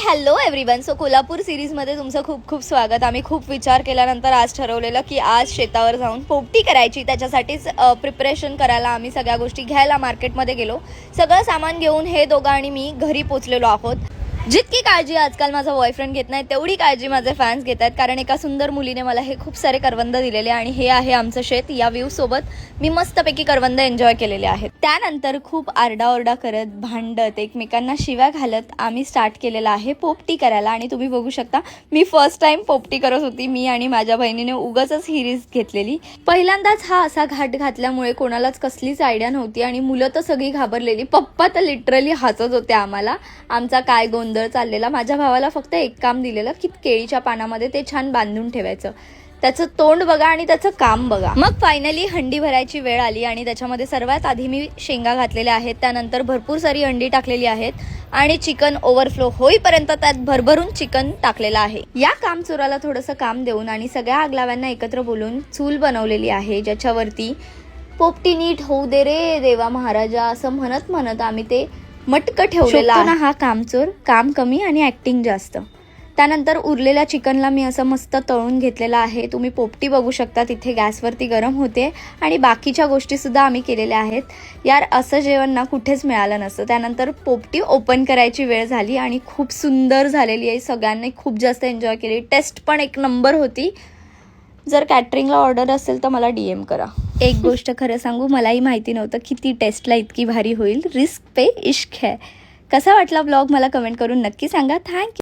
Hello everyone. So Kolhapur सिरीजमध्ये तुमचं खूप खूप स्वागत. आम्ही खूप विचार केल्यानंतर आज ठरवलेलं की आज शेतावर जाऊन पोपटी करायची. त्याच्यासाठीच प्रिपरेशन करायला आम्ही सगळ्या गोष्टी घ्यायला मार्केटमध्ये गेलो. सगळं सामान घेऊन हे दोघं आणि मी घरी पोचलेलो आहोत. जितकी काळजी आजकाल माझा बॉयफ्रेंड घेत नाही तेवढी काळजी माझे फॅन्स घेत आहेत, कारण एका सुंदर मुलीने मला हे खूप सारे करवंद दिलेले आणि हे आहे आमचं शेत. या व्ह्यू सोबत मी मस्तपैकी करवंद एन्जॉय केलेले आहेत. त्यानंतर खूप आरडाओरडा करत, भांडत, एकमेकांना शिव्या घालत आम्ही स्टार्ट केलेला आहे पोपटी करायला. आणि तुम्ही बघू शकता मी फर्स्ट टाइम पोपटी करत होती. मी आणि माझ्या बहिणीने उगाचच ही रिस्क घेतलेली. पहिल्यांदाच हा असा घाट घातल्यामुळे कोणालाच कसलीच आयडिया नव्हती आणि मुलं तर सगळी घाबरलेली. पप्पा तर लिटरली हसत होते आम्हाला, आमचा काय गोंधळ चाललेला. माझ्या भावाला फक्त एक काम दिलेलं की केळीच्या पानामध्ये ते छान बांधून ठेवायचं. त्याचं तोंड बघा आणि त्याचं काम बघा. मग फायनली हंडी भरायची वेळ आली आणि त्याच्यामध्ये सर्वात आधी मी शेंगा घातलेल्या आहेत. त्यानंतर भरपूर सारी अंडी टाकलेली आहेत आणि चिकन ओव्हरफ्लो होईपर्यंत त्यात भरभरून चिकन टाकलेलं आहे. या कामचोराला थोडंसं काम देऊन आणि सगळ्या आगलाव्यांना एकत्र बोलून चूल बनवलेली आहे, ज्याच्यावरती पोपटी नीट होऊ दे रे देवा महाराजा असं म्हणत म्हणत आम्ही ते मटक ठेवलेला आहे. हा कामचोर, काम कमी आणि ऍक्टिंग जास्त. त्यानंतर उरलेल्या चिकनला मी असं मस्त तळून घेतलेला आहे. तुम्ही पोपटी बघू शकता, तिथे गॅसवरती गरम होते आणि बाकीच्या गोष्टी सुद्धा आम्ही केलेल्या आहेत. यार असं जेवण ना कुठेच मिळालं नसतं. त्यानंतर पोपटी ओपन करायची वेळ झाली आणि खूप सुंदर झालेली आहे. सगळ्यांनी खूप जास्त एन्जॉय केली. टेस्ट पण एक नंबर होती. जर कॅटरिंगला ऑर्डर असेल तर मला DM करा. एक गोष्ट खरं सांगू, मलाही माहिती नव्हतं की ती टेस्टला इतकी भारी होईल. रिस्क पे इश्क है. कसा वाटला ब्लॉग मला कमेंट करून नक्की सांगा. थँक्यू.